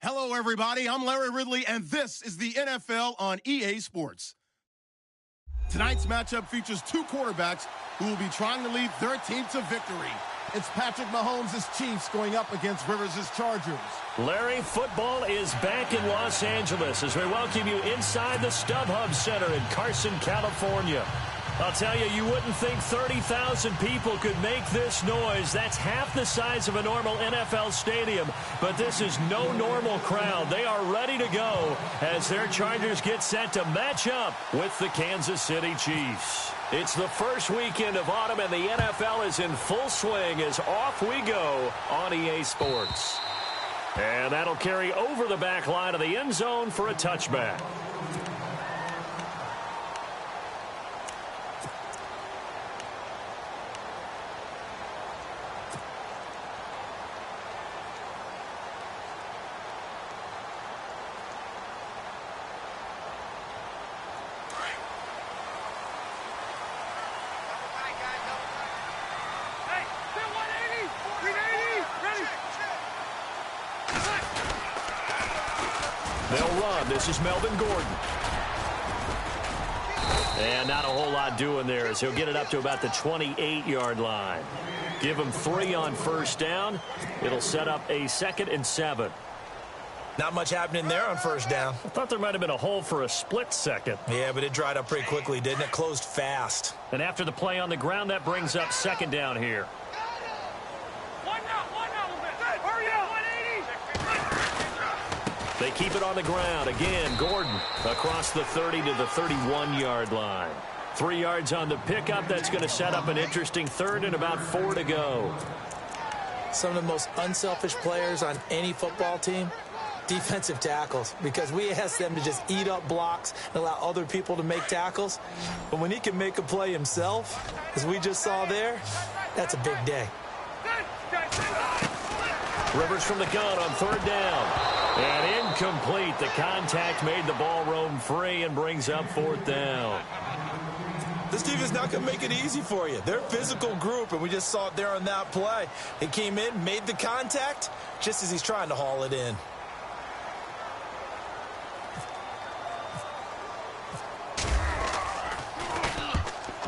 Hello, everybody. I'm Larry Ridley, and this is the NFL on EA Sports. Tonight's matchup features two quarterbacks who will be trying to lead their team to victory. It's Patrick Mahomes' Chiefs going up against Rivers' Chargers. Larry, football is back in Los Angeles as we welcome you inside the StubHub Center in Carson, California. I'll tell you, you wouldn't think 30,000 people could make this noise. That's half the size of a normal NFL stadium. But this is no normal crowd. They are ready to go as their Chargers get set to match up with the Kansas City Chiefs. It's the first weekend of autumn, and the NFL is in full swing as off we go on EA Sports. And that'll carry over the back line of the end zone for a touchback. They'll run. This is Melvin Gordon. And not a whole lot doing there as he'll get it up to about the 28-yard line. Give him 3 on first down. It'll set up a 2nd and 7. Not much happening there on first down. I thought there might have been a hole for a split second. Yeah, but it dried up pretty quickly, didn't it? Closed fast. And after the play on the ground, that brings up 2nd down here. They keep it on the ground. Again, Gordon across the 30 to the 31-yard line. 3 yards on the pickup. That's going to set up an interesting 3rd and about 4 to go. Some of the most unselfish players on any football team, defensive tackles, because we ask them to just eat up blocks and allow other people to make tackles. But when he can make a play himself, as we just saw there, that's a big day. Rivers from the gun on 3rd down. And incomplete. The contact made the ball roam free and brings up 4th down. This team is not going to make it easy for you. They're a physical group, and we just saw it there on that play. He came in, made the contact, just as he's trying to haul it in.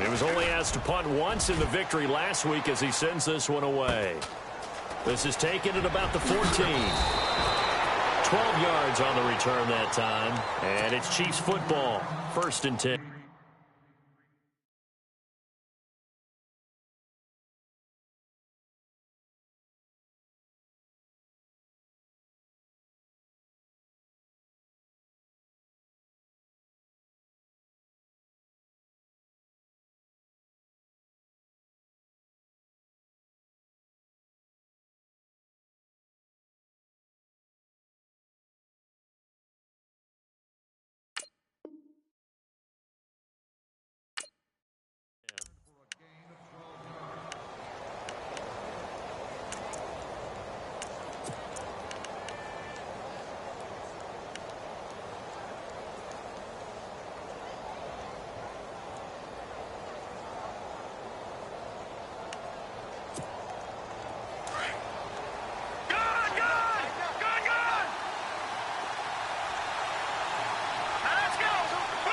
He was only asked to punt once in the victory last week as he sends this one away. This is taken at about the 14. 12 yards on the return that time. And it's Chiefs football. 1st and 10.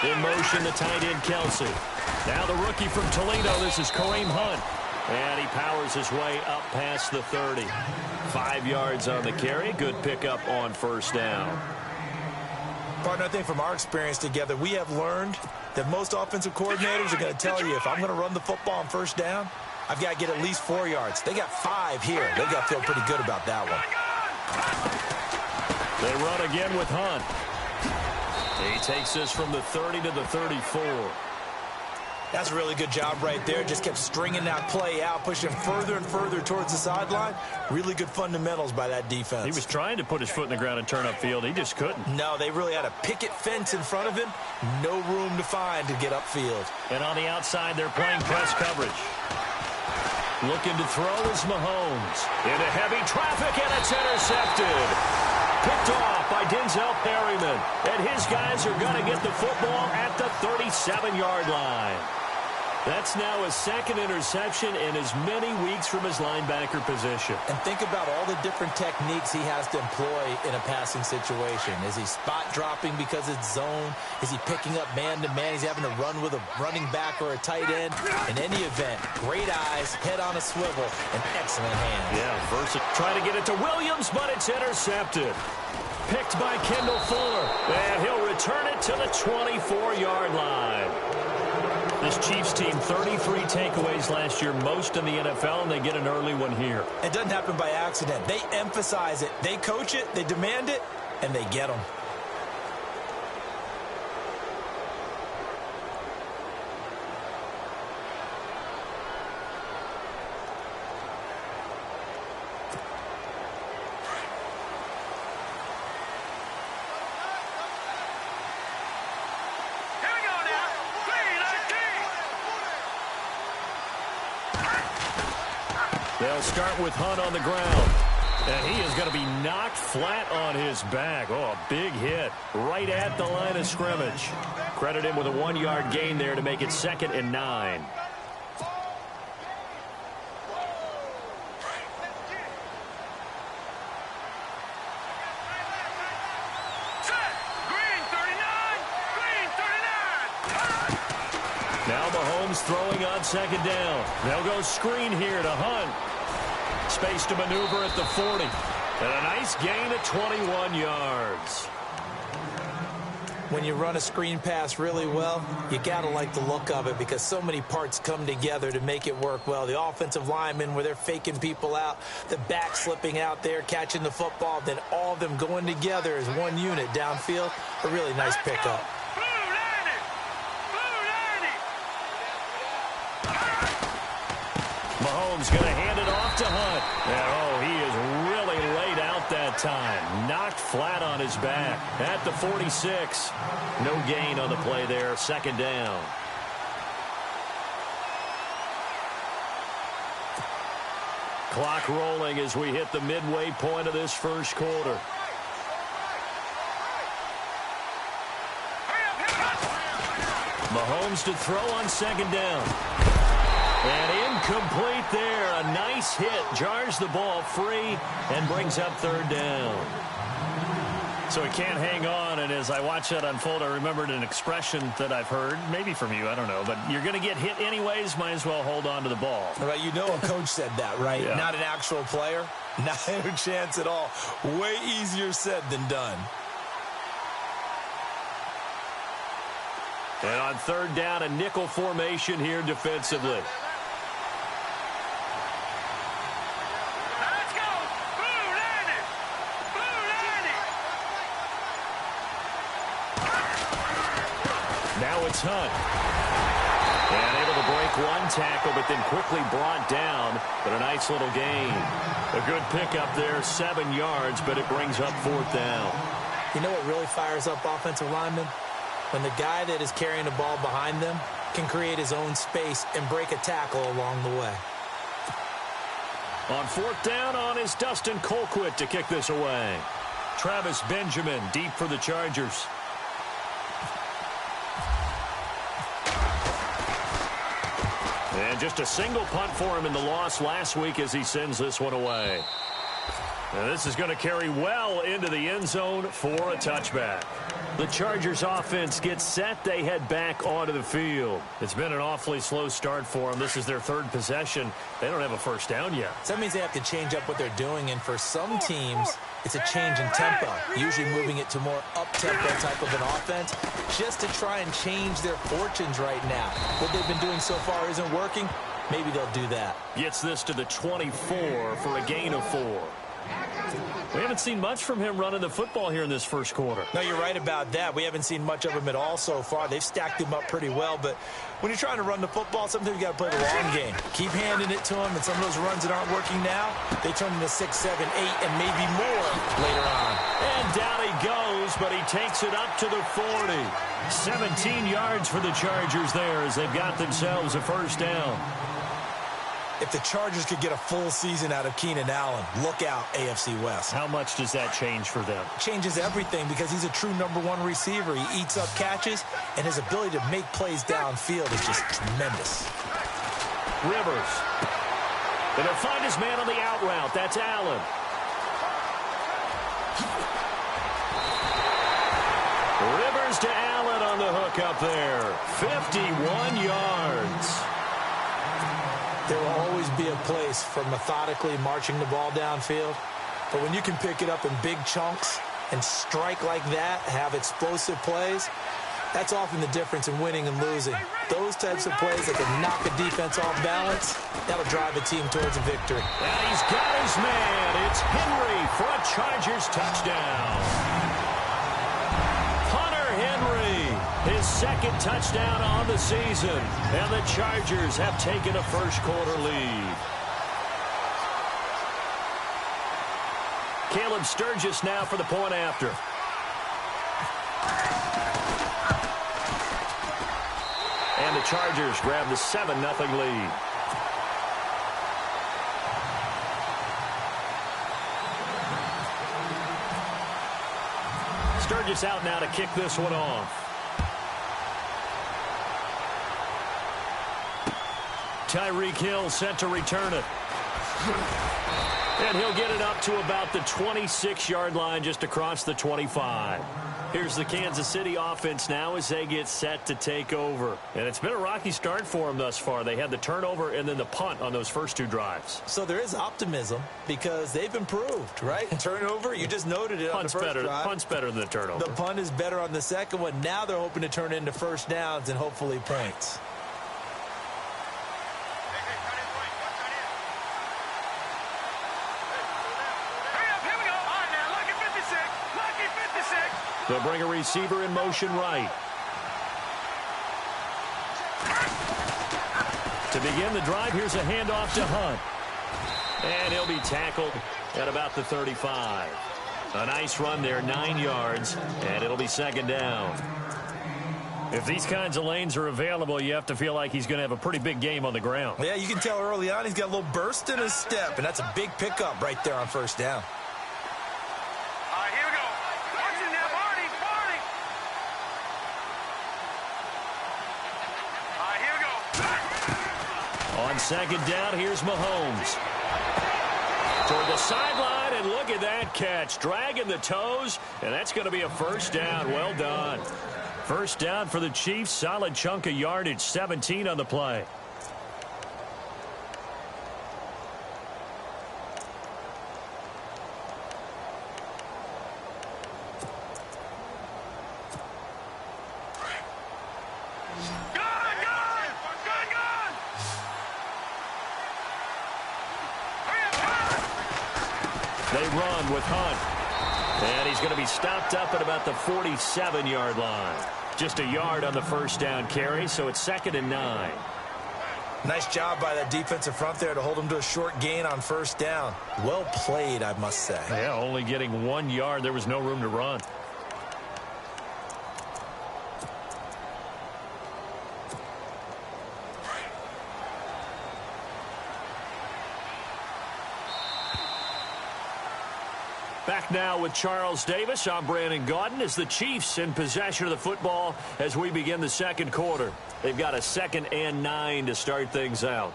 In motion, the tight end, Kelsey. Now the rookie from Toledo, this is Kareem Hunt. And he powers his way up past the 30. 5 yards on the carry. Good pickup on 1st down. Partner, I think from our experience together, we have learned that most offensive coordinators are going to tell you, if I'm going to run the football on 1st down, I've got to get at least 4 yards. They got 5 here. They've got to feel pretty good about that one. They run again with Hunt. He takes this from the 30 to the 34. That's a really good job right there. Just kept stringing that play out, pushing further and further towards the sideline. Really good fundamentals by that defense. He was trying to put his foot in the ground and turn upfield. He just couldn't. No, they really had a picket fence in front of him. No room to find to get upfield. And on the outside, they're playing press coverage. Looking to throw is Mahomes. Into heavy traffic, and it's intercepted. Picked off by Denzel Perryman. And his guys are going to get the football at the 37-yard line. That's now his second interception in as many weeks from his linebacker position. And think about all the different techniques he has to employ in a passing situation. Is he spot dropping because it's zone? Is he picking up man-to-man? He's having to run with a running back or a tight end. In any event, great eyes, head on a swivel, and excellent hands. Yeah, versatile. Trying to get it to Williams, but it's intercepted. Picked by Kendall Fuller, and he'll return it to the 24-yard line. This Chiefs team, 33 takeaways last year, most in the NFL, and they get an early one here. It doesn't happen by accident. They emphasize it. They coach it, they demand it, and they get them. They'll start with Hunt on the ground. And he is going to be knocked flat on his back. Oh, a big hit right at the line of scrimmage. Credit him with a 1-yard gain there to make it 2nd and 9. Now Mahomes throwing on 2nd down. They'll go screen here to Hunt. Space to maneuver at the 40. And a nice gain of 21 yards. When you run a screen pass really well, you got to like the look of it because so many parts come together to make it work well. The offensive linemen where they're faking people out, the back slipping out there, catching the football, then all of them going together as one unit downfield. A really nice pickup. Mahomes going to hand it off to Hunt. And, oh, he is really laid out that time. Knocked flat on his back at the 46. No gain on the play there. 2nd down. Clock rolling as we hit the midway point of this first quarter. Mahomes to throw on 2nd down. And incomplete there. A nice hit. Jars the ball free and brings up 3rd down. So he can't hang on. And as I watch that unfold, I remembered an expression that I've heard, maybe from you, I don't know. But you're going to get hit anyways, might as well hold on to the ball. Right, you know a coach said that, right? Yeah. Not an actual player. Not a chance at all. Way easier said than done. And on 3rd down, a nickel formation here defensively. Now it's Hunt. And able to break one tackle, but then quickly brought down. But a nice little gain. A good pickup there, 7 yards, but it brings up 4th down. You know what really fires up offensive linemen? When the guy that is carrying the ball behind them can create his own space and break a tackle along the way. On 4th down on is Dustin Colquitt to kick this away. Travis Benjamin deep for the Chargers. And just a single punt for him in the loss last week as he sends this one away. And this is going to carry well into the end zone for a touchback. The Chargers offense gets set. They head back onto the field. It's been an awfully slow start for them. This is their 3rd possession. They don't have a 1st down yet. So that means they have to change up what they're doing. And for some teams, it's a change in tempo. Usually moving it to more up-tempo type of an offense just to try and change their fortunes right now. What they've been doing so far isn't working. Maybe they'll do that. Gets this to the 24 for a gain of 4. We haven't seen much from him running the football here in this first quarter. No, you're right about that. We haven't seen much of him at all so far. They've stacked him up pretty well, but when you're trying to run the football, sometimes you got to play the long game. Keep handing it to him, and some of those runs that aren't working now, they turn into 6, 7, 8, and maybe more later on. And down he goes, but he takes it up to the 40. 17 yards for the Chargers there as they've got themselves a 1st down. If the Chargers could get a full season out of Keenan Allen, look out, AFC West. How much does that change for them? Changes everything because he's a true #1 receiver. He eats up catches, and his ability to make plays downfield is just tremendous. Rivers. And he'll find his man on the out route. That's Allen. Rivers to Allen on the hook up there. 51 yards. There will always be a place for methodically marching the ball downfield. But when you can pick it up in big chunks and strike like that, have explosive plays, that's often the difference in winning and losing. Those types of plays that can knock a defense off balance, that'll drive a team towards a victory. And he's got his man. It's Henry for a Chargers touchdown. His second touchdown on the season. And the Chargers have taken a first-quarter lead. Caleb Sturgis now for the point after. And the Chargers grab the 7-0 lead. Sturgis out now to kick this one off. Tyreek Hill set to return it. And he'll get it up to about the 26-yard line, just across the 25. Here's the Kansas City offense now as they get set to take over. And it's been a rocky start for them thus far. They had the turnover and then the punt on those first two drives. So there is optimism because they've improved, right? Turnover, you just noted it on the first drive. Punt's better than the turnover. The punt is better on the second one. Now they're hoping to turn it into first downs and hopefully points. They'll bring a receiver in motion right. To begin the drive, here's a handoff to Hunt. And he'll be tackled at about the 35. A nice run there, 9 yards, and it'll be second down. If these kinds of lanes are available, you have to feel like he's going to have a pretty big game on the ground. Yeah, you can tell early on he's got a little burst in his step, and that's a big pickup right there on first down. On second down, here's Mahomes. Toward the sideline, and look at that catch. Dragging the toes, and that's going to be a first down. Well done. First down for the Chiefs. Solid chunk of yardage, 17 on the play. They run with Hunt. And he's going to be stopped up at about the 47-yard line. Just a yard on the first down carry, so it's 2nd and 9. Nice job by that defensive front there to hold him to a short gain on first down. Well played, I must say. Yeah, only getting 1 yard. There was no room to run. Back now with Charles Davis. I'm Brandon Gaudin as the Chiefs in possession of the football as we begin the second quarter. They've got a 2nd and 9 to start things out.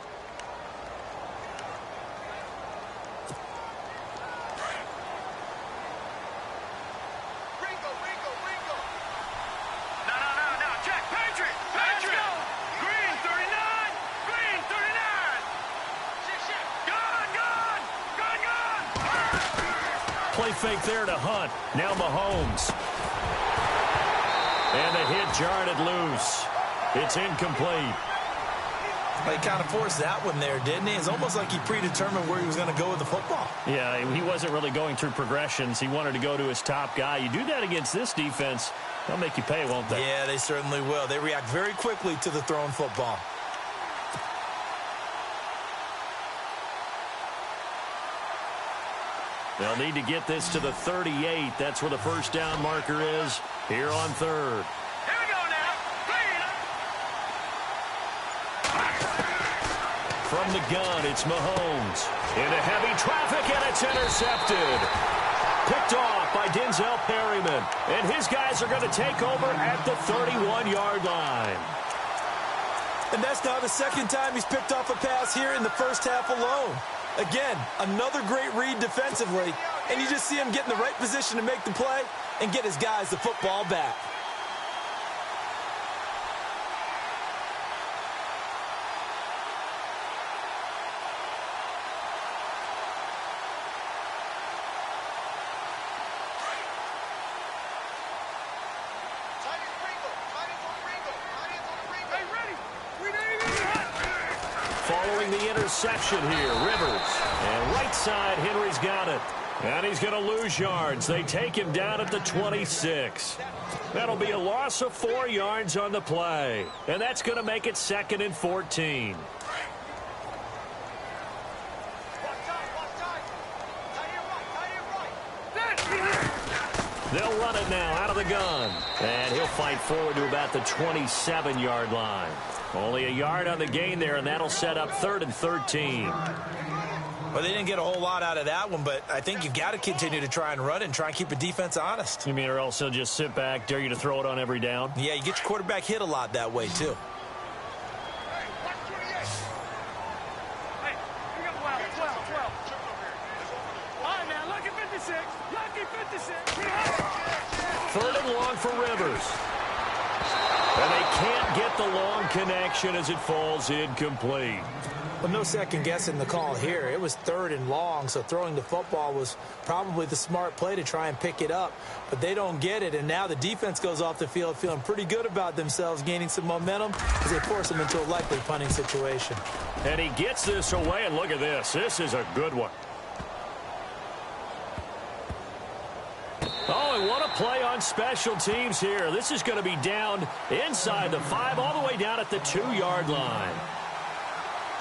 Play fake there to Hunt. Now Mahomes. And the hit jarred it loose. It's incomplete. He kind of forced that one there, didn't he? It's almost like he predetermined where he was going to go with the football. Yeah, he wasn't really going through progressions. He wanted to go to his top guy. You do that against this defense, they'll make you pay, won't they? Yeah, they certainly will. They react very quickly to the thrown football. They'll need to get this to the 38. That's where the first down marker is here on third. Here we go now. from the gun, it's Mahomes. Into heavy traffic, and it's intercepted. Picked off by Denzel Perryman. And his guys are going to take over at the 31-yard line. And that's now the second time he's picked off a pass here in the first half alone. Again, another great read defensively, and you just see him get in the right position to make the play and get his guys the football back. Following the interception here, Rivers. And right side, Henry's got it. And he's going to lose yards. They take him down at the 26. That'll be a loss of 4 yards on the play. And that's going to make it 2nd and 14. They'll run it now out of the gun. And he'll fight forward to about the 27-yard line. Only a yard on the gain there, and that'll set up 3rd and 13. Well, they didn't get a whole lot out of that one, but I think you've got to continue to try and run it and try and keep the defense honest. You mean, or else he'll just sit back, dare you to throw it on every down? Yeah, you get your quarterback hit a lot that way, too. Third and long for Rivers. And they can't get the long connection as it falls incomplete. Well, no second guessing the call here. It was 3rd and long, so throwing the football was probably the smart play to try and pick it up. But they don't get it, and now the defense goes off the field feeling pretty good about themselves, gaining some momentum as they force them into a likely punting situation. And he gets this away, and look at this. This is a good one. Oh, and what a play on special teams here. This is going to be down inside the 5, all the way down at the 2-yard line.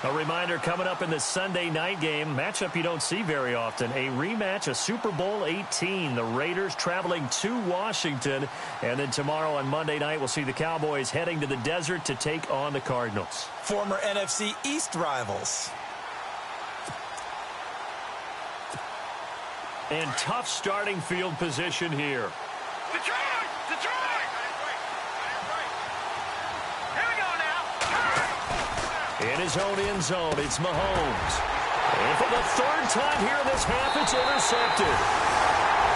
A reminder coming up in the Sunday night game, matchup you don't see very often, a rematch of Super Bowl 18. The Raiders traveling to Washington. And then tomorrow on Monday night, we'll see the Cowboys heading to the desert to take on the Cardinals. Former NFC East rivals. And tough starting field position here. Detroit! Here we go now. In his own end zone, it's Mahomes. And for the 3rd time here this half, it's intercepted.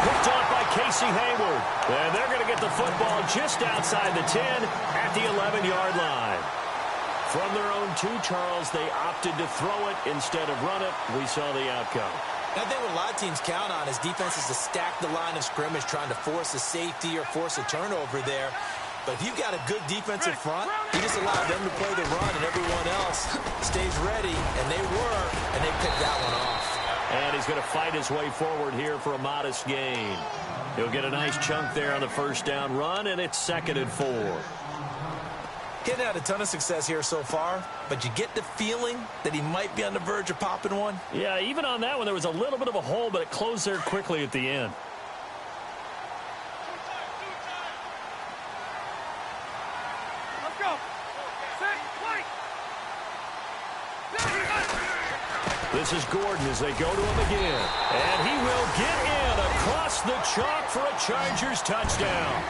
Picked off by Casey Hayward. And they're going to get the football just outside the 10 at the 11-yard line. From their own 2, Charles, they opted to throw it instead of run it. We saw the outcome. I think what a lot of teams count on is defenses to stack the line of scrimmage, trying to force a safety or force a turnover there. But if you've got a good defensive front, you just allow them to play the run and everyone else stays ready, and they were, and they picked that one off. And he's going to fight his way forward here for a modest gain. He'll get a nice chunk there on the 1st down run, and it's 2nd and 4. Getting had a ton of success here so far, but you get the feeling that he might be on the verge of popping one. Yeah, even on that one, there was a little bit of a hole, but it closed there quickly at the end. Let's go. Set, play. This is Gordon as they go to him again. And he will get in across the chalk for a Chargers touchdown.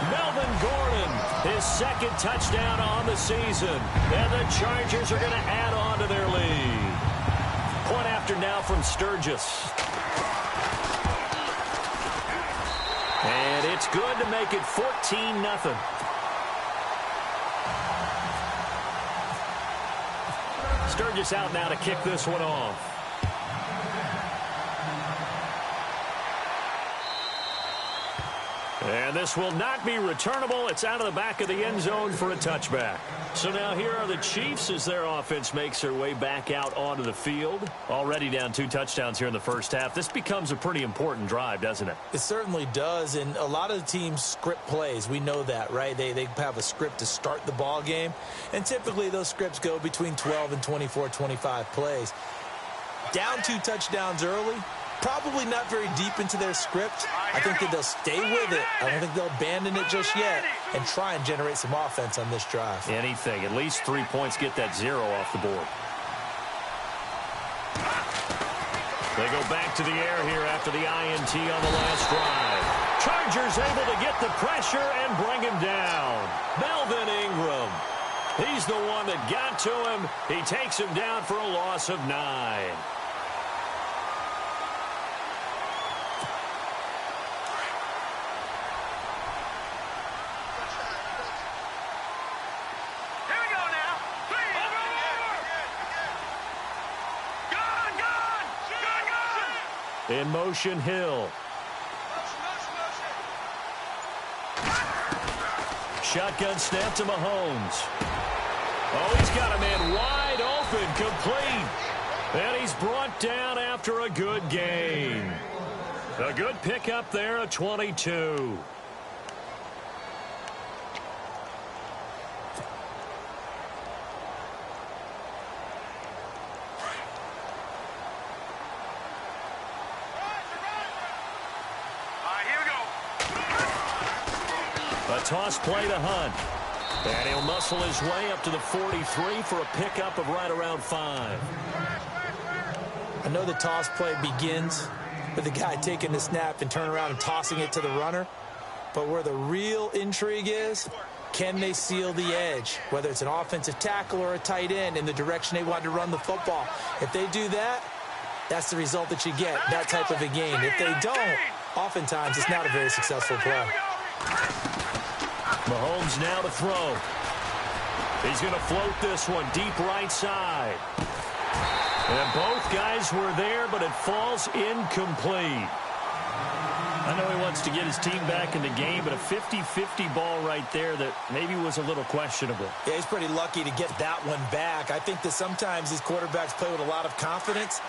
Melvin Gordon, his 2nd touchdown on the season. And the Chargers are going to add on to their lead. Point after now from Sturgis. And it's good to make it 14-0. Sturgis out now to kick this one off. And this will not be returnable. It's out of the back of the end zone for a touchback. So now here are the Chiefs as their offense makes their way back out onto the field. Already down 2 touchdowns here in the first half. This becomes a pretty important drive, doesn't it? It certainly does, and a lot of the teams script plays. We know that, right? They have a script to start the ball game, and typically those scripts go between 12 and 24, 25 plays. Down 2 touchdowns early, probably not very deep into their script. I think that they'll stay with it. I don't think they'll abandon it just yet and try and generate some offense on this drive. Anything. At least 3 points, get that 0 off the board. They go back to the air here after the INT on the last drive. Chargers able to get the pressure and bring him down. Melvin Ingram. He's the one that got to him. He takes him down for a loss of 9. In motion, Hill. Shotgun snap to Mahomes. Oh, he's got a man wide open, complete. And he's brought down after a good gain. A good pickup there at 22. A toss play to Hunt. And he'll muscle his way up to the 43 for a pickup of right around 5. I know the toss play begins with the guy taking the snap and turning around and tossing it to the runner. But where the real intrigue is, can they seal the edge? Whether it's an offensive tackle or a tight end in the direction they want to run the football. If they do that, that's the result that you get, that type of a game. If they don't, oftentimes it's not a very successful play. Mahomes now to throw. He's going to float this one deep right side. And both guys were there, but it falls incomplete. I know he wants to get his team back in the game, but a 50-50 ball right there that maybe was a little questionable. Yeah, he's pretty lucky to get that one back. I think that sometimes these quarterbacks play with a lot of confidence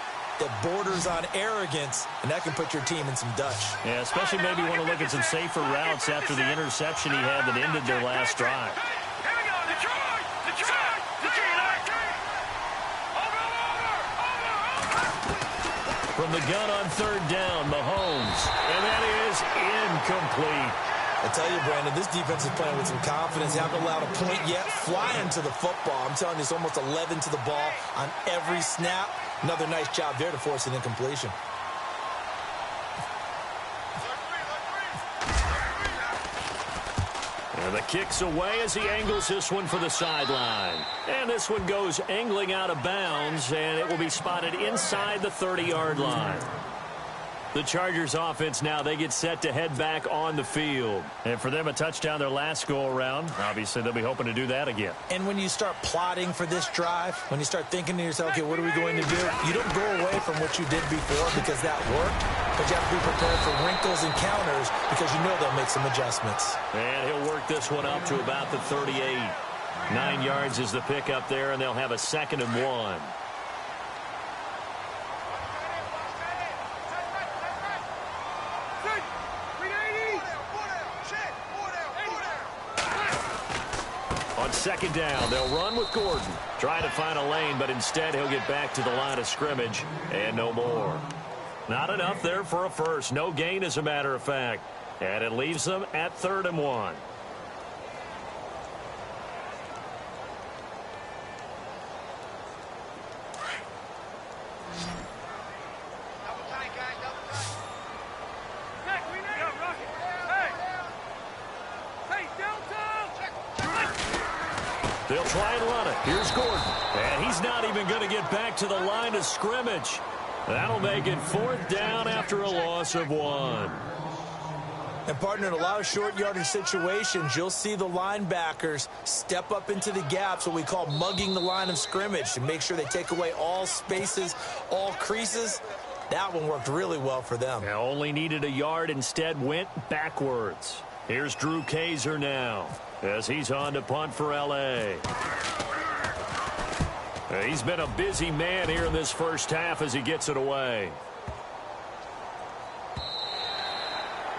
that borders on arrogance, and that can put your team in some Dutch. Yeah, especially maybe want to look at some safer routes after the interception he had that ended their last drive. Here we go, Detroit! Detroit! Over! From the gun on third down, Mahomes. And that is incomplete. I tell you, Brandon, this defense is playing with some confidence. Haven't allowed a point yet. Flying to the football. I'm telling you, it's almost 11 to the ball on every snap. Another nice job there to force an incompletion. And the kick's away as he angles this one for the sideline. And this one goes angling out of bounds, and it will be spotted inside the 30-yard line. The Chargers offense now, they get set to head back on the field. And for them, a touchdown their last go-around. Obviously, they'll be hoping to do that again. And when you start plotting for this drive, when you start thinking to yourself, okay, what are we going to do? You don't go away from what you did before because that worked, but you have to be prepared for wrinkles and counters because you know they'll make some adjustments. And he'll work this one up to about the 38. 9 yards is the pickup there, and they'll have a 2nd and 1. On 2nd down, they'll run with Gordon. Trying to find a lane, but instead he'll get back to the line of scrimmage and no more. Not enough there for a first. No gain, as a matter of fact. And it leaves them at 3rd and 1. They'll try and run it. Here's Gordon. And he's not even going to get back to the line of scrimmage. That'll make it 4th down after a loss of 1. And, partner, in a lot of short yardage situations, you'll see the linebackers step up into the gaps, what we call mugging the line of scrimmage, to make sure they take away all spaces, all creases. That one worked really well for them. They only needed a yard, instead went backwards. Here's Drew Kaiser now as he's on to punt for L.A. He's been a busy man here in this first half as he gets it away.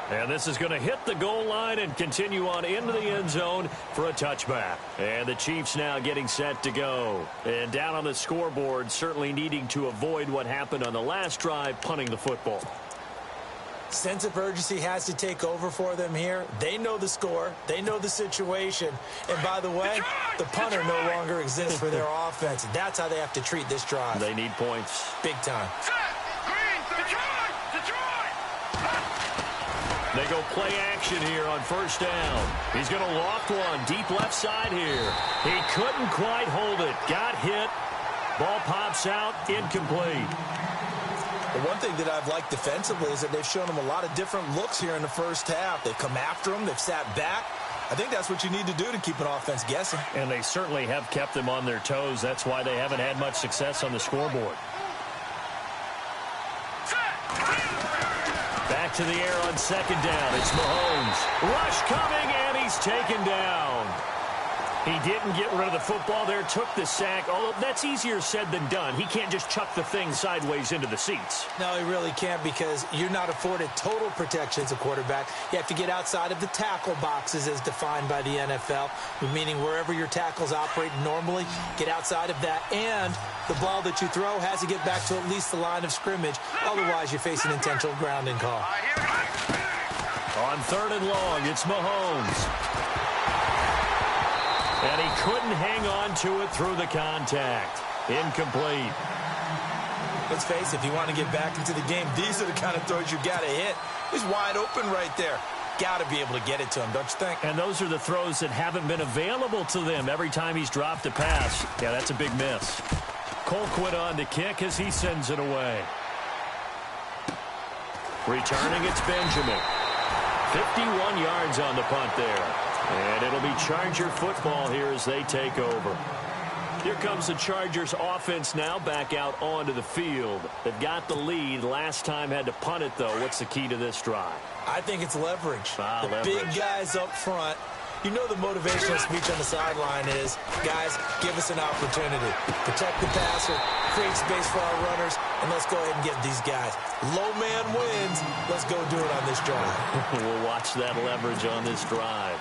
And this is going to hit the goal line and continue on into the end zone for a touchback. And the Chiefs now getting set to go. And down on the scoreboard, certainly needing to avoid what happened on the last drive, punting the football. Sense of urgency has to take over for them here. They know the score. They know the situation. And by the way, the punter no longer exists for their offense. That's how they have to treat this drive. They need points. Big time. Set! Green 3! They go play action here on first down. He's going to loft one deep left side here. He couldn't quite hold it. Got hit. Ball pops out, incomplete. The one thing that I've liked defensively is that they've shown him a lot of different looks here in the first half. They've come after him. They've sat back. I think that's what you need to do to keep an offense guessing. And they certainly have kept them on their toes. That's why they haven't had much success on the scoreboard. Back to the air on second down. It's Mahomes. Rush coming, and he's taken down. He didn't get rid of the football there, took the sack. Although that's easier said than done. He can't just chuck the thing sideways into the seats. No, he really can't, because you're not afforded total protection as a quarterback. You have to get outside of the tackle boxes as defined by the NFL, meaning wherever your tackles operate normally, get outside of that. And the ball that you throw has to get back to at least the line of scrimmage. Otherwise, you're facing an intentional grounding call. On third and long, it's Mahomes. And he couldn't hang on to it through the contact. Incomplete. Let's face it, if you want to get back into the game, these are the kind of throws you got to hit. He's wide open right there. Got to be able to get it to him, don't you think? And those are the throws that haven't been available to them every time he's dropped a pass. Yeah, that's a big miss. Colquitt on to kick as he sends it away. Returning, it's Benjamin. 51 yards on the punt there. And it'll be Charger football here as they take over. Here comes the Chargers offense now back out onto the field. They've got the lead. Last time had to punt it, though. What's the key to this drive? I think it's leverage. Leverage. Big guys up front. You know the motivational speech on the sideline is, guys, give us an opportunity. Protect the passer, create space for our runners, and let's go ahead and get these guys. Low man wins. Let's go do it on this drive. We'll watch that leverage on this drive.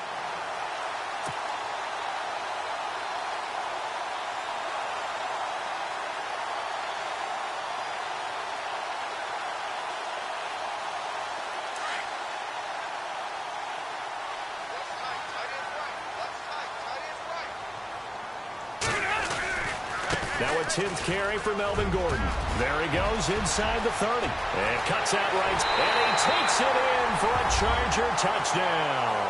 Now a 10th carry for Melvin Gordon. There he goes inside the 30. And cuts out right. And he takes it in for a Charger touchdown.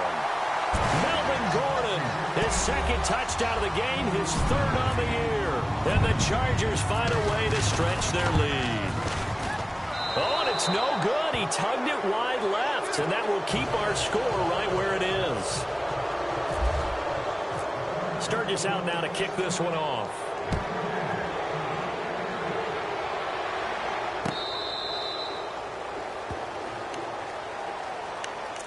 Melvin Gordon, his second touchdown of the game, his third on the year. And the Chargers find a way to stretch their lead. Oh, and it's no good. He tugged it wide left. And that will keep our score right where it is. Sturgis out now to kick this one off.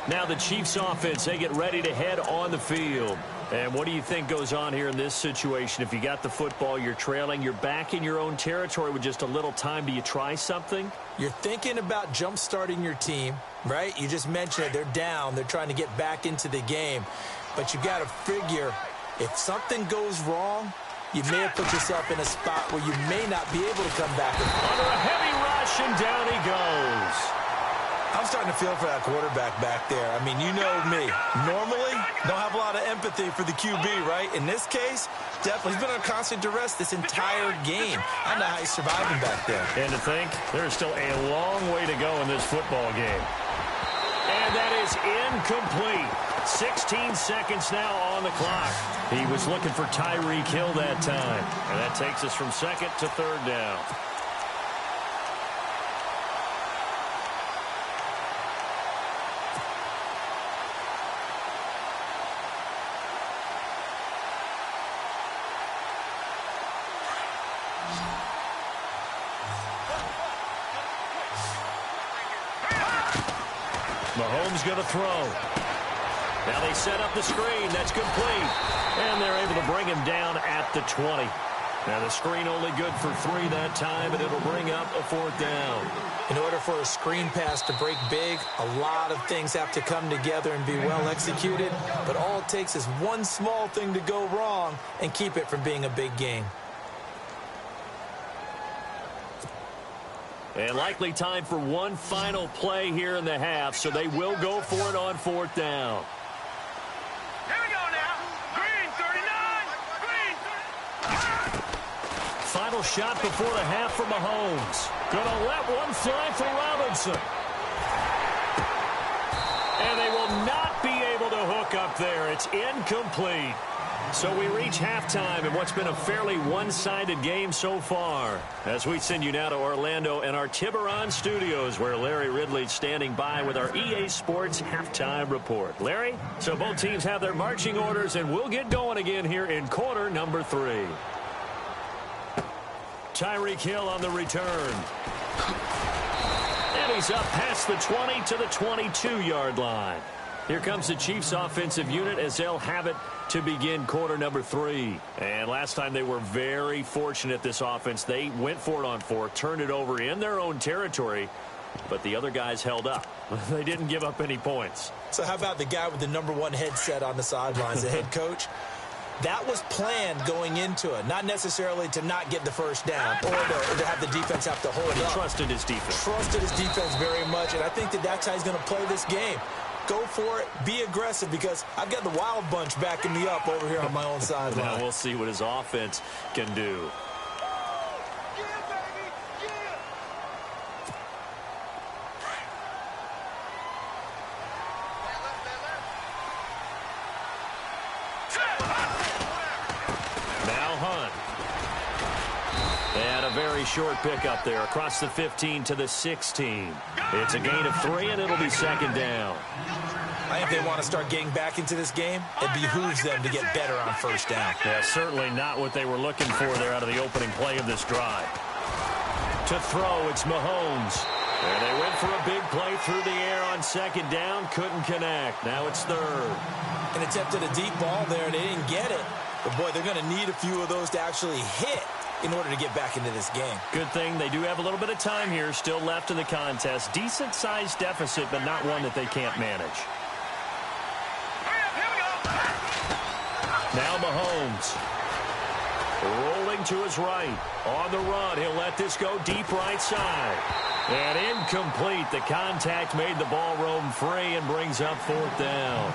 Now the Chiefs offense, they get ready to head on the field. And what do you think goes on here in this situation? If you got the football, you're trailing, you're back in your own territory with just a little time. Do you try something? You're thinking about jump-starting your team, right? You just mentioned it. They're down. They're trying to get back into the game. But you got to figure, if something goes wrong, you may have put yourself in a spot where you may not be able to come back. Under a heavy rush, and down he goes. I'm starting to feel for that quarterback back there. I mean, you know me. Normally, don't have a lot of empathy for the QB, right? In this case, definitely. He's been under constant duress this entire game. I don't know how he's surviving back there. And to think, there's still a long way to go in this football game. And that is incomplete. 16 seconds now on the clock. He was looking for Tyreek Hill that time. And that takes us from second to third down. Mahomes going to throw. Now they set up the screen. That's complete. And they're able to bring him down at the 20. Now the screen only good for 3 that time, and it'll bring up a 4th down. In order for a screen pass to break big, a lot of things have to come together and be well executed. But all it takes is one small thing to go wrong and keep it from being a big game. And likely time for one final play here in the half, so they will go for it on 4th down. Here we go now. Green 39. Green 39. Final shot before the half for Mahomes. Gonna let one fly for Robinson. up there. It's incomplete. So we reach halftime in what's been a fairly one-sided game so far. As we send you now to Orlando and our Tiburon studios, where Larry Ridley's standing by with our EA Sports halftime report. Larry, so both teams have their marching orders, and we'll get going again here in quarter number 3. Tyreek Hill on the return. And he's up past the 20 to the 22-yard line. Here comes the Chiefs offensive unit as they'll have it to begin quarter number 3. And last time they were very fortunate, this offense. They went for it on 4, turned it over in their own territory, but the other guys held up. They didn't give up any points. So how about the guy with the #1 headset on the sidelines, the head coach? That was planned going into it, not necessarily to not get the first down or to have the defense have to hold He up. trusted his defense. Trusted his defense very much, and I think that's how he's going to play this game. Go for it. Be aggressive, because I've got the wild bunch backing me up over here on my own sideline. Now we'll see what his offense can do. Now Hunt. They had a very short pickup there across the 15 to the 16. It's a gain of 3, and it'll be second down. I think they want to start getting back into this game. It behooves them to get better on first down. Yeah, certainly not what they were looking for there out of the opening play of this drive. To throw, it's Mahomes. And they went for a big play through the air on second down. Couldn't connect. Now it's third. And attempted a deep ball there. They didn't get it. But, boy, they're going to need a few of those to actually hit in order to get back into this game. Good thing they do have a little bit of time here still left in the contest. Decent-sized deficit, but not one that they can't manage. Now Mahomes. Rolling to his right. On the run, he'll let this go deep right side. And incomplete. The contact made the ball roam free and brings up 4th down.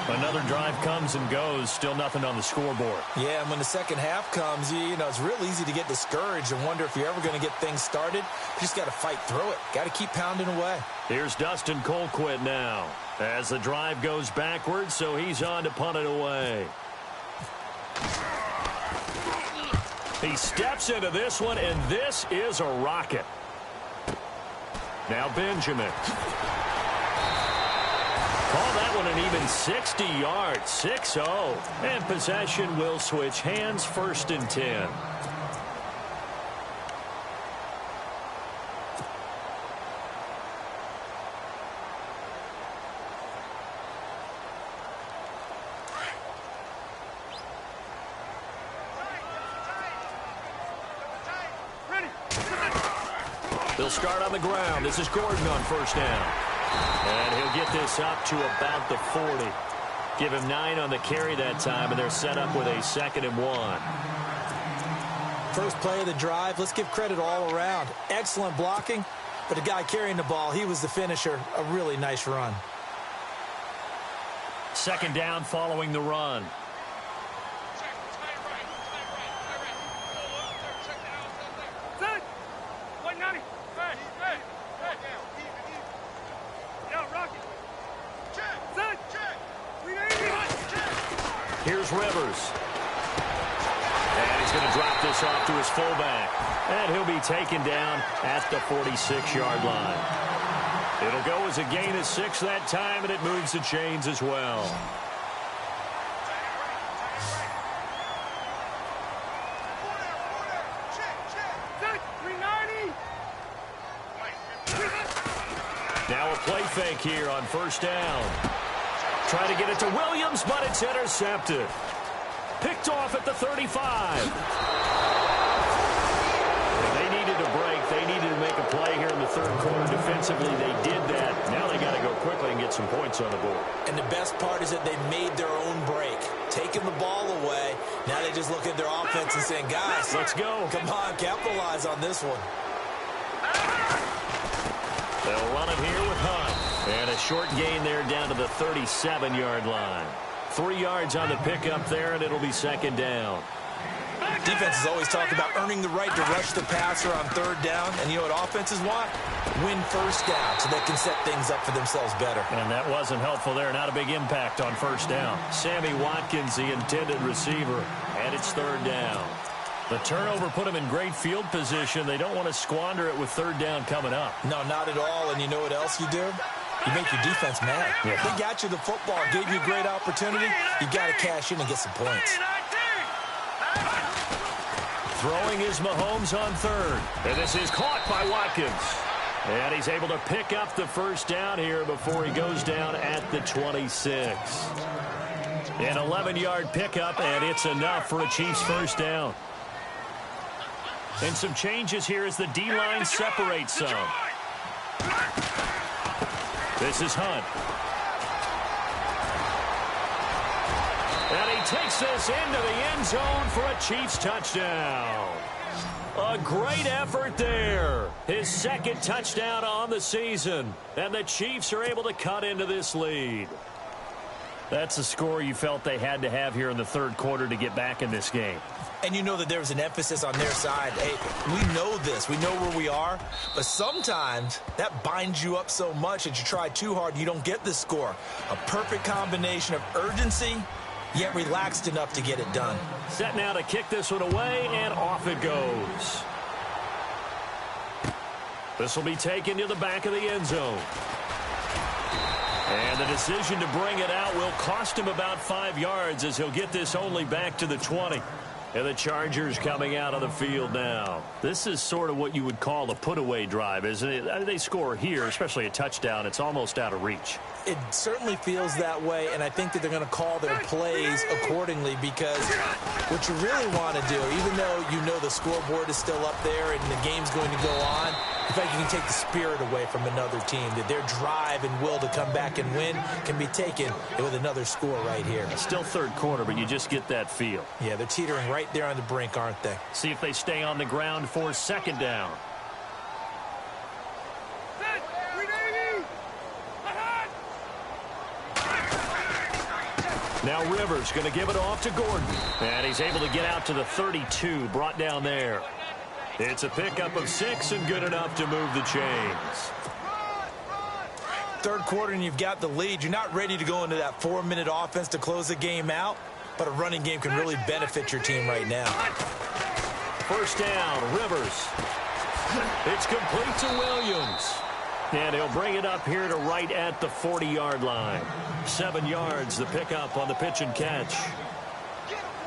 Another drive comes and goes. Still nothing on the scoreboard. Yeah, and when the second half comes, you know, it's real easy to get discouraged and wonder if you're ever going to get things started. You just got to fight through it. Got to keep pounding away. Here's Dustin Colquitt now as the drive goes backwards, so he's on to punt it away. He steps into this one, and this is a rocket. Now Benjamin. Call that one an even 60 yards, 6-0. And possession will switch hands, 1st and 10. They'll start on the ground. This is Gordon on 1st down. And he'll get this up to about the 40. Give him 9 on the carry that time, and they're set up with a 2nd and 1. First play of the drive, let's give credit all around. Excellent blocking, but the guy carrying the ball, he was the finisher. A really nice run. 2nd down following the run. Here's Rivers. And he's going to drop this off to his fullback. And he'll be taken down at the 46-yard line. It'll go as a gain of 6 that time, and it moves the chains as well. Now a play fake here on 1st down. Try to get it to Williams, but it's intercepted. Picked off at the 35. They needed a break. They needed to make a play here in the 3rd quarter. Defensively, they did that. Now they got to go quickly and get some points on the board. And the best part is that they made their own break. Taking the ball away. Now they just look at their offense and saying, guys, let's go. Come on, capitalize on this one. They'll run it here with Hunt. And a short gain there down to the 37-yard line. 3 yards on the pickup there, and it'll be 2nd down. Defenses always talk about earning the right to rush the passer on third down. And you know what offenses want? Win first down so they can set things up for themselves better. And that wasn't helpful there. Not a big impact on first down. Sammy Watkins, the intended receiver. And it's third down. The turnover put them in great field position. They don't want to squander it with third down coming up. No, not at all. And you know what else you do? You make your defense mad. Yeah. They got you the football, gave you a great opportunity. You got to cash in and get some points. Throwing is Mahomes on third. And this is caught by Watkins. And he's able to pick up the first down here before he goes down at the 26. An 11-yard pickup, and it's enough for a Chiefs first down. And some changes here as the D-line separates some. This is Hunt. And he takes this into the end zone for a Chiefs touchdown. A great effort there. His second touchdown on the season. And the Chiefs are able to cut into this lead. That's a score you felt they had to have here in the third quarter to get back in this game. And you know that there was an emphasis on their side. Hey, we know this. We know where we are. But sometimes that binds you up so much that you try too hard, you don't get the score. A perfect combination of urgency, yet relaxed enough to get it done. Set now to kick this one away, and off it goes. This will be taken to the back of the end zone. And the decision to bring it out will cost him about 5 yards as he'll get this only back to the 20. And the Chargers coming out of the field now. This is sort of what you would call a put-away drive, isn't it? They score here, especially a touchdown. It's almost out of reach. It certainly feels that way, and I think that they're going to call their plays accordingly because what you really want to do, even though you know the scoreboard is still up there and the game's going to go on, in fact, you can take the spirit away from another team, that their drive and will to come back and win can be taken with another score right here. Still third quarter, but you just get that feel. Yeah, they're teetering right there on the brink, aren't they? See if they stay on the ground for second down. Now Rivers going to give it off to Gordon. And he's able to get out to the 32, brought down there. It's a pickup of 6 and good enough to move the chains. Third quarter and you've got the lead. You're not ready to go into that 4-minute offense to close the game out, but a running game can really benefit your team right now. First down, Rivers. It's complete to Williams. And he'll bring it up here to right at the 40-yard line. 7 yards, the pickup on the pitch and catch.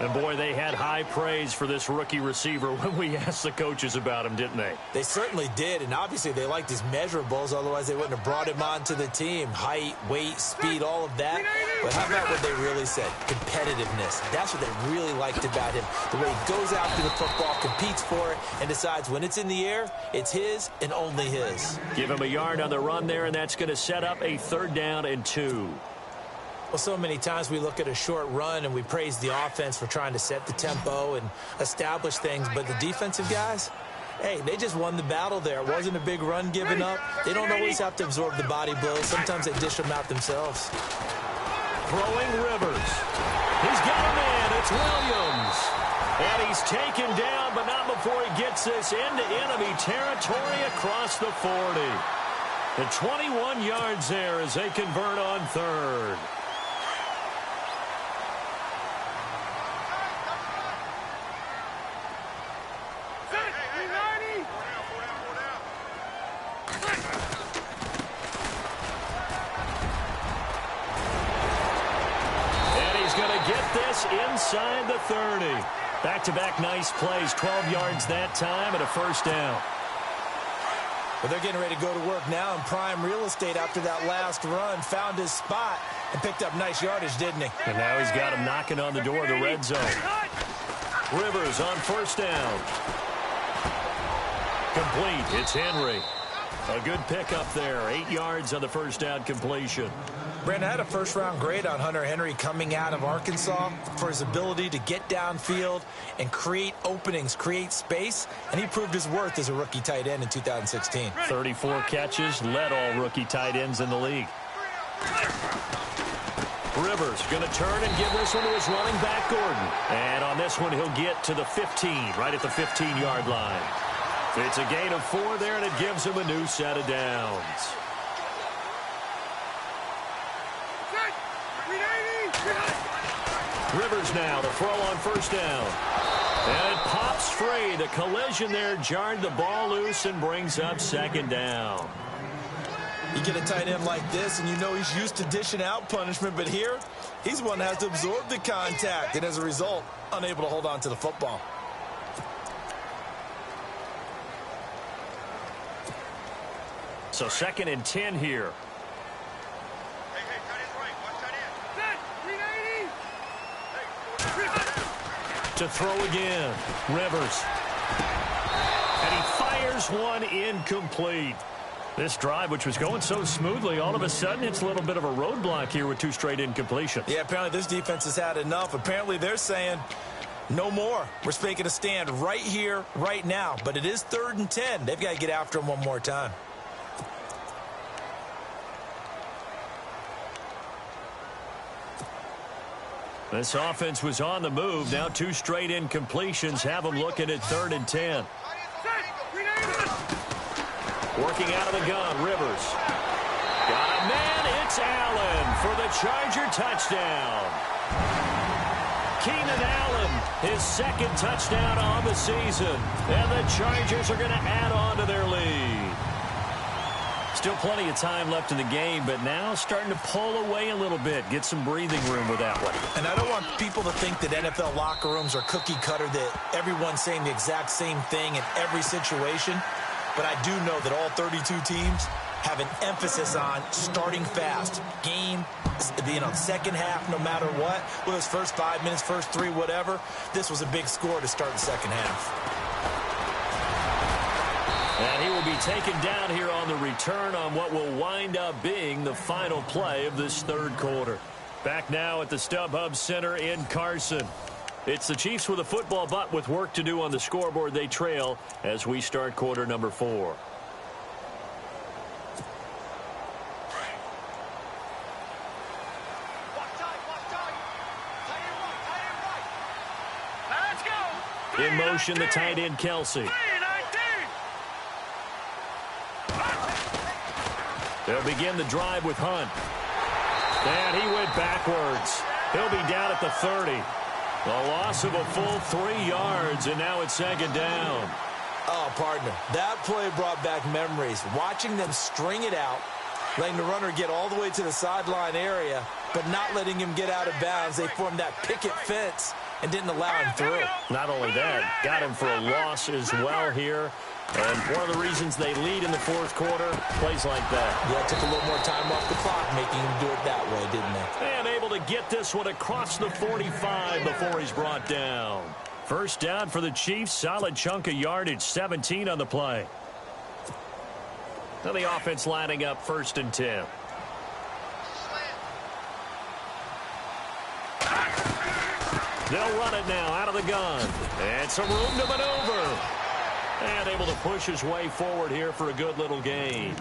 And, boy, they had high praise for this rookie receiver when we asked the coaches about him, didn't they? They certainly did, and obviously they liked his measurables. Otherwise, they wouldn't have brought him onto the team. Height, weight, speed, all of that. But how about what they really said? Competitiveness. That's what they really liked about him. The way he goes after the football, competes for it, and decides when it's in the air, it's his and only his. Give him a yard on the run there, and that's going to set up a 3rd down and 2. Well, so many times we look at a short run and we praise the offense for trying to set the tempo and establish things, but the defensive guys, hey, they just won the battle there. It wasn't a big run given up. They don't always have to absorb the body blows. Sometimes they dish them out themselves. Throwing Rivers. He's got a man. It's Williams. And he's taken down, but not before he gets this into enemy territory across the 40. The 21 yards there as they convert on 3rd. Inside the 30. Back-to-back nice plays. 12 yards that time and a first down. Well, they're getting ready to go to work now in prime real estate after that last run. Found his spot and picked up nice yardage, didn't he? And now he's got him knocking on the door of the red zone. Rivers on first down. Complete. It's Henry. A good pickup there. 8 yards on the first down completion. Brandon, had a first-round grade on Hunter Henry coming out of Arkansas for his ability to get downfield and create openings, create space, and he proved his worth as a rookie tight end in 2016. 34 catches, led all rookie tight ends in the league. Rivers going to turn and give this one to his running back, Gordon. And on this one, he'll get to the 15, right at the 15-yard line. It's a gain of 4 there, and it gives him a new set of downs. Rivers now to throw on first down. And it pops free. The collision there jarred the ball loose and brings up second down. You get a tight end like this, and you know he's used to dishing out punishment, but here, he's one that has to absorb the contact, and as a result, unable to hold on to the football. So 2nd and 10 here. To throw again, Rivers. And he fires one incomplete. This drive, which was going so smoothly, all of a sudden it's a little bit of a roadblock here with 2 straight incompletions. Yeah, apparently this defense has had enough. Apparently they're saying no more. We're making a stand right here, right now. But it is 3rd and 10. They've got to get after him one more time. This offense was on the move. Now 2 straight incompletions have them looking at 3rd and 10. Working out of the gun, Rivers. Got a man, it's Allen for the Charger touchdown. Keenan Allen, his 2nd touchdown on the season. And the Chargers are going to add on to their lead. Still plenty of time left in the game, but now starting to pull away a little bit. Get some breathing room with that one. And I don't want people to think that NFL locker rooms are cookie cutter, that everyone's saying the exact same thing in every situation. But I do know that all 32 teams have an emphasis on starting fast. Game, second half, no matter what. Whether it's first 5 minutes, first 3, whatever. This was a big score to start the second half. And he will be taken down here on the return on what will wind up being the final play of this 3rd quarter. Back now at the StubHub Center in Carson. It's the Chiefs with a football, but with work to do on the scoreboard. They trail as we start quarter number 4. In motion, the tight end, Kelsey. They'll begin the drive with Hunt. And he went backwards. He'll be down at the 30. A loss of a full 3 yards, and now it's 2nd down. Oh, partner, that play brought back memories. Watching them string it out, letting the runner get all the way to the sideline area, but not letting him get out of bounds. They formed that picket fence and didn't allow him through. Not only that, got him for a loss as well here. And one of the reasons they lead in the 4th quarter, plays like that. Yeah, took a little more time off the clock, making him do it that way, didn't they? And able to get this one across the 45 before he's brought down. First down for the Chiefs, solid chunk of yardage, 17 on the play. Now the offense lining up 1st and 10. They'll run it now out of the gun. And some room to maneuver. And able to push his way forward here for a good little gain.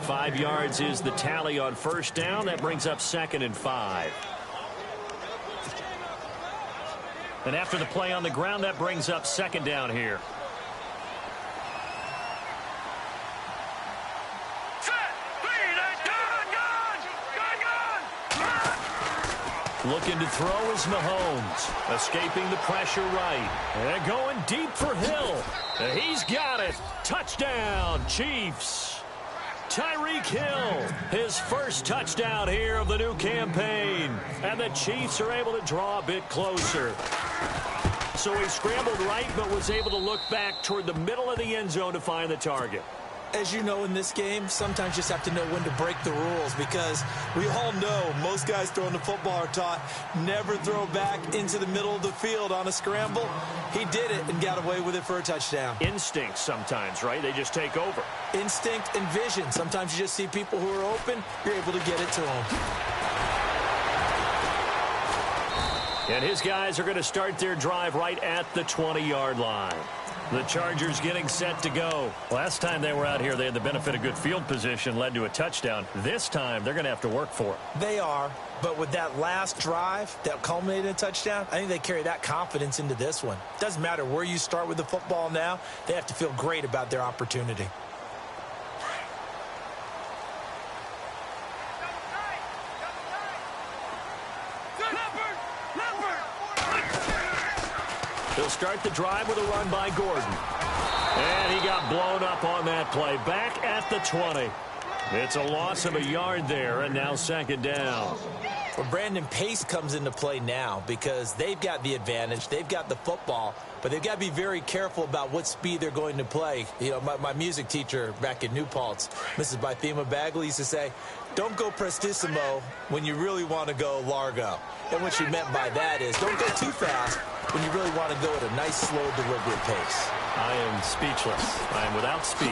5 yards is the tally on first down. That brings up 2nd and 5. And after the play on the ground, that brings up 2nd down here. Looking to throw is Mahomes. Escaping the pressure right. And going deep for Hill. And he's got it. Touchdown, Chiefs. Tyreek Hill, his first touchdown here of the new campaign. And the Chiefs are able to draw a bit closer. So he scrambled right, but was able to look back toward the middle of the end zone to find the target. As you know, in this game, sometimes you just have to know when to break the rules, because we all know most guys throwing the football are taught never throw back into the middle of the field on a scramble. He did it and got away with it for a touchdown. Instinct sometimes, right? They just take over. Instinct and vision. Sometimes you just see people who are open, you're able to get it to them. And his guys are going to start their drive right at the 20-yard line. The Chargers getting set to go. Last time they were out here, they had the benefit of good field position, led to a touchdown. This time, they're going to have to work for it. They are, but with that last drive that culminated in a touchdown, I think they carry that confidence into this one. Doesn't matter where you start with the football now, they have to feel great about their opportunity. They'll start the drive with a run by Gordon. And he got blown up on that play. Back at the 20. It's a loss of a yard there, and now second down. Well, Brandon, pace comes into play now because they've got the advantage. They've got the football, but they've got to be very careful about what speed they're going to play. You know, my music teacher back in New Paltz, Mrs. Bythema Bagley, used to say, don't go prestissimo when you really want to go largo. And what she meant by that is don't go too fast when you really want to go at a nice, slow, deliberate pace. I am speechless. I am without speech.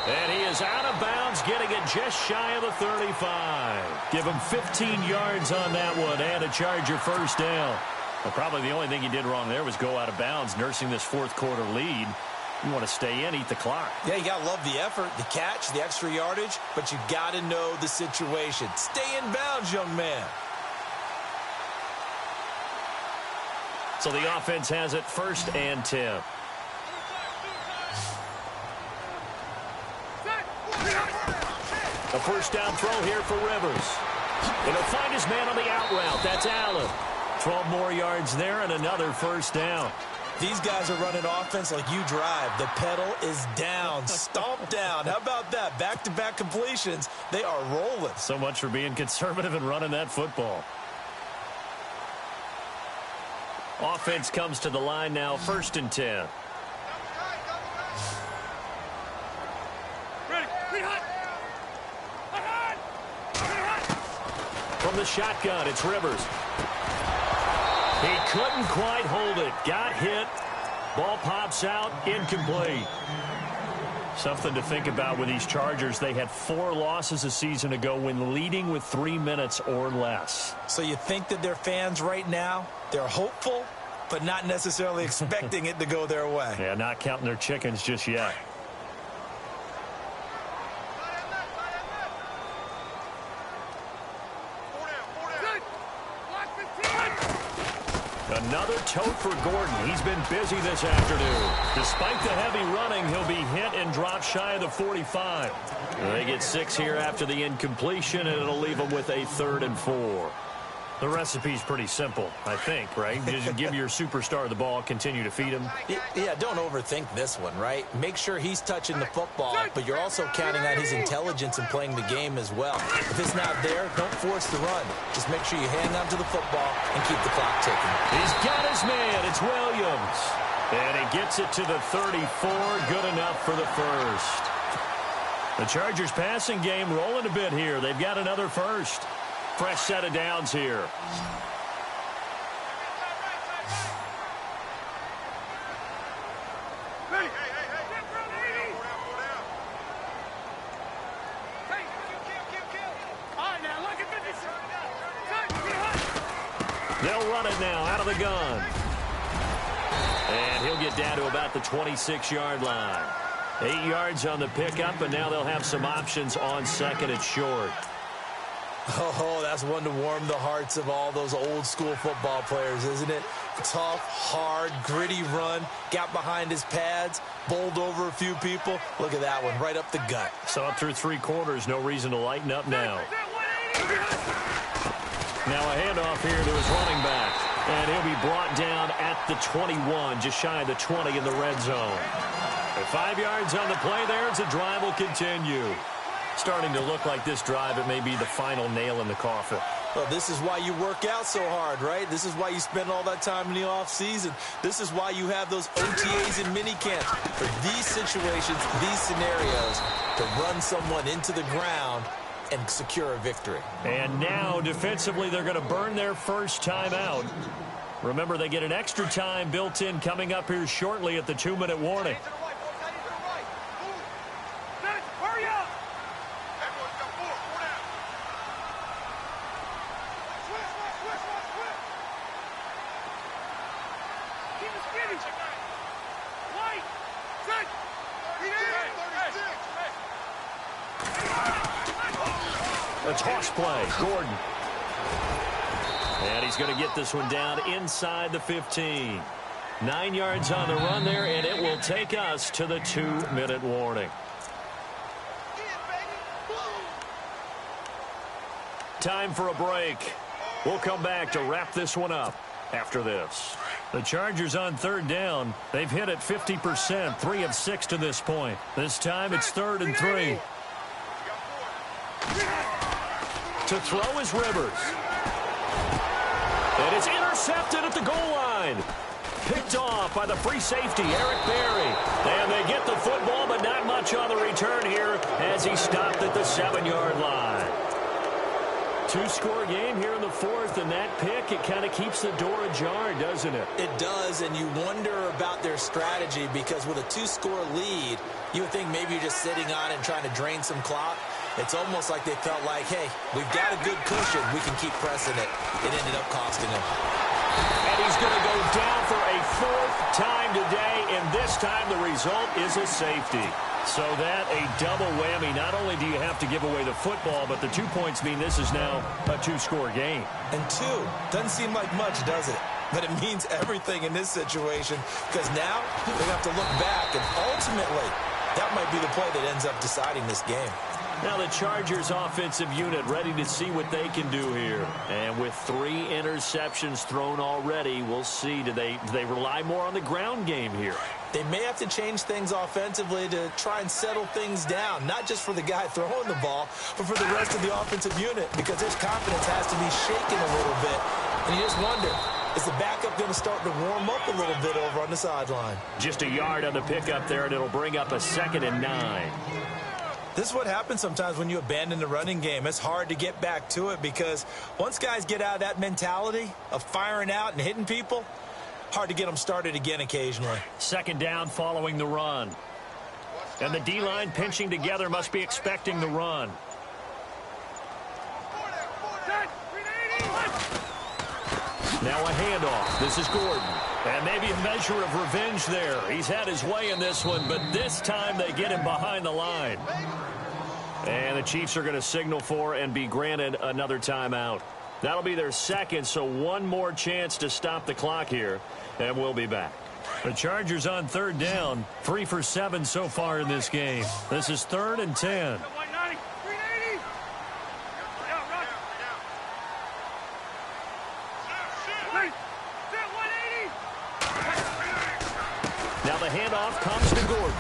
And he is out of bounds, getting it just shy of the 35. Give him 15 yards on that one and a Charger first down. Well, probably the only thing he did wrong there was go out of bounds, nursing this fourth quarter lead. You want to stay in, eat the clock. Yeah, you got to love the effort, the catch, the extra yardage, but you got to know the situation. Stay in bounds, young man. So the offense has it 1st and 10. A first down throw here for Rivers. And he'll find his man on the out route. That's Allen. 12 more yards there and another first down. These guys are running offense like you drive. The pedal is down. Stomp down. How about that? Back-to-back completions. They are rolling. So much for being conservative and running that football. Offense comes to the line now, 1st and 10. From the shotgun, it's Rivers. He couldn't quite hold it. Got hit. Ball pops out. Incomplete. Something to think about with these Chargers. They had 4 losses a season ago when leading with 3 minutes or less. So you think that their fans right now, they're hopeful, but not necessarily expecting it to go their way. Yeah, not counting their chickens just yet. Another tote for Gordon. He's been busy this afternoon. Despite the heavy running, he'll be hit and drop shy of the 45. They get 6 here after the incompletion, and it'll leave them with a 3rd and 4. The recipe's pretty simple, I think, right? Just give your superstar the ball, continue to feed him. Yeah, don't overthink this one, right? Make sure he's touching the football, but you're also counting on his intelligence in playing the game as well. If it's not there, don't force the run. Just make sure you hang on to the football and keep the clock ticking. He's got his man. It's Williams. And he gets it to the 34. Good enough for the first. The Chargers passing game rolling a bit here. They've got another first. Fresh set of downs here. They'll run it now out of the gun. And he'll get down to about the 26-yard line. 8 yards on the pickup, and now they'll have some options on 2nd and short. Oh, that's one to warm the hearts of all those old school football players, isn't it? Tough, hard, gritty run, got behind his pads, bowled over a few people. Look at that one, right up the gut. So up through 3 quarters, no reason to lighten up now. Now a handoff here to his running back. And he'll be brought down at the 21, just shy of the 20 in the red zone. At 5 yards on the play there, as the drive will continue. Starting to look like this drive, it may be the final nail in the coffin. Well, this is why you work out so hard, right? This is why you spend all that time in the offseason. This is why you have those OTAs and minicamps. For these situations, these scenarios, to run someone into the ground and secure a victory. And now, defensively, they're going to burn their first time out. Remember, they get an extra time built in coming up here shortly at the 2-minute warning. A toss play. Gordon. And he's going to get this one down inside the 15. 9 yards on the run there, and it will take us to the 2-minute warning. Time for a break. We'll come back to wrap this one up after this. The Chargers on third down. They've hit it 50%, 3 of 6 to this point. This time it's 3rd and 3. To throw is Rivers. And it's intercepted at the goal line. Picked off by the free safety, Eric Berry. And they get the football, but not much on the return here as he stopped at the 7-yard line. 2-score game here in the 4th, and that pick, it kind of keeps the door ajar, doesn't it? It does, and you wonder about their strategy because with a 2-score lead, you would think maybe you're just sitting on it and trying to drain some clock. It's almost like they felt like, hey, we've got a good cushion. We can keep pressing it. It ended up costing him. And he's going to go down for a 4th time today, and this time the result is a safety. So that a double whammy. Not only do you have to give away the football, but the 2 points mean this is now a 2-score game. And 2 doesn't seem like much, does it? But it means everything in this situation because now they have to look back, and ultimately that might be the play that ends up deciding this game. Now the Chargers offensive unit ready to see what they can do here. And with 3 interceptions thrown already, we'll see. Do they rely more on the ground game here? They may have to change things offensively to try and settle things down, not just for the guy throwing the ball, but for the rest of the offensive unit because his confidence has to be shaken a little bit. And you just wonder, is the backup going to start to warm up a little bit over on the sideline? Just a yard on the pickup there, and it'll bring up a 2nd and 9. This is what happens sometimes when you abandon the running game. It's hard to get back to it because once guys get out of that mentality of firing out and hitting people, hard to get them started again occasionally. 2nd down following the run. And the D-line pinching together must be expecting the run. Now a handoff. This is Gordon. And maybe a measure of revenge there. He's had his way in this one, but this time they get him behind the line. And the Chiefs are going to signal for and be granted another timeout. That'll be their 2nd, so one more chance to stop the clock here, and we'll be back. The Chargers on 3rd down, 3 for 7 so far in this game. This is 3rd and 10. Now the handoff comes to Gordon.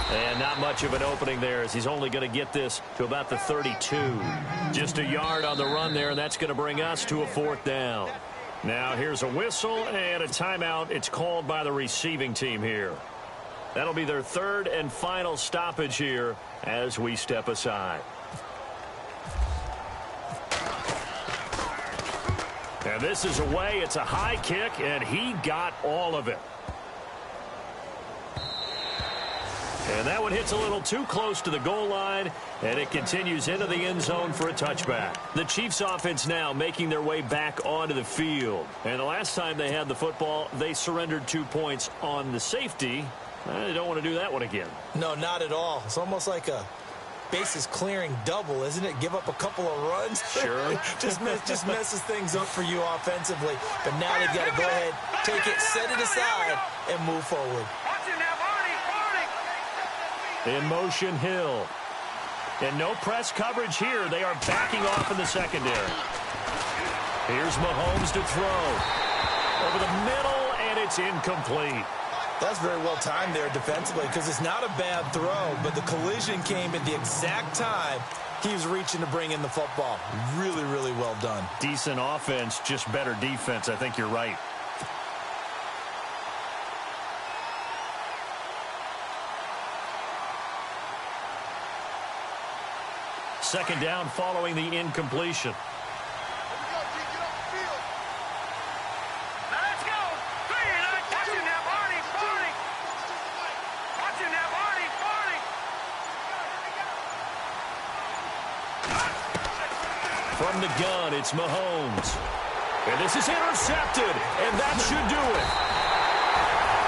And not much of an opening there as he's only going to get this to about the 32. Just a yard on the run there, and that's going to bring us to a 4th down. Now here's a whistle and a timeout. It's called by the receiving team here. That'll be their 3rd and final stoppage here as we step aside. And this is away. It's a high kick, and he got all of it. And that one hits a little too close to the goal line, and it continues into the end zone for a touchback. The Chiefs offense now making their way back onto the field. And the last time they had the football, they surrendered 2 points on the safety. They don't want to do that one again. No, not at all. It's almost like a bases clearing double, isn't it? Give up a couple of runs. Sure. just messes things up for you offensively. But now they've got to go ahead, take it, set it aside, and move forward. In motion, Hill. And no press coverage here. They are backing off in the secondary. Here's Mahomes to throw. Over the middle, and it's incomplete. That's very well timed there defensively because it's not a bad throw, but the collision came at the exact time he was reaching to bring in the football. Really, really well done. Decent offense, just better defense. I think you're right. Second down following the incompletion. From the gun, it's Mahomes. And this is intercepted, and that should do it.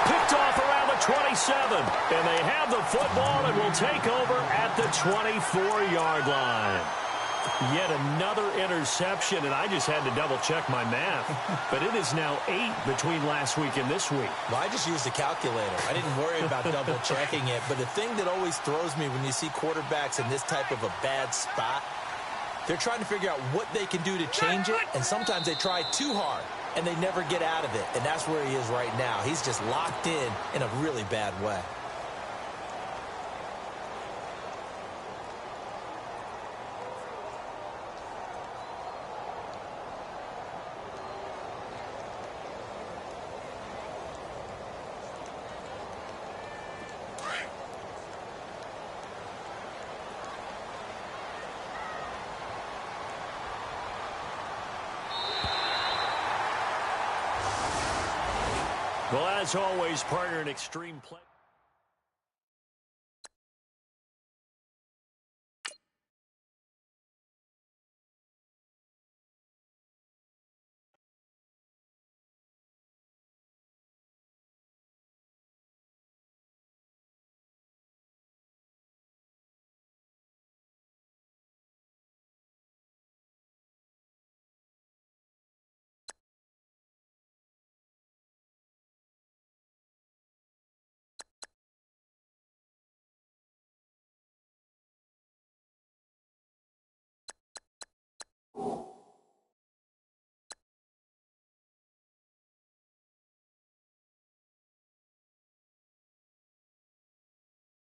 Picked off around the 27, and they have the football and will take over at the 24-yard line. Yet another interception, and I just had to double-check my math. But it is now 8 between last week and this week. Well, I just used a calculator. I didn't worry about double-checking it. But the thing that always throws me when you see quarterbacks in this type of a bad spot, they're trying to figure out what they can do to change it, and sometimes they try too hard, and they never get out of it. And that's where he is right now. He's just locked in a really bad way. Well, as always, partner in extreme play.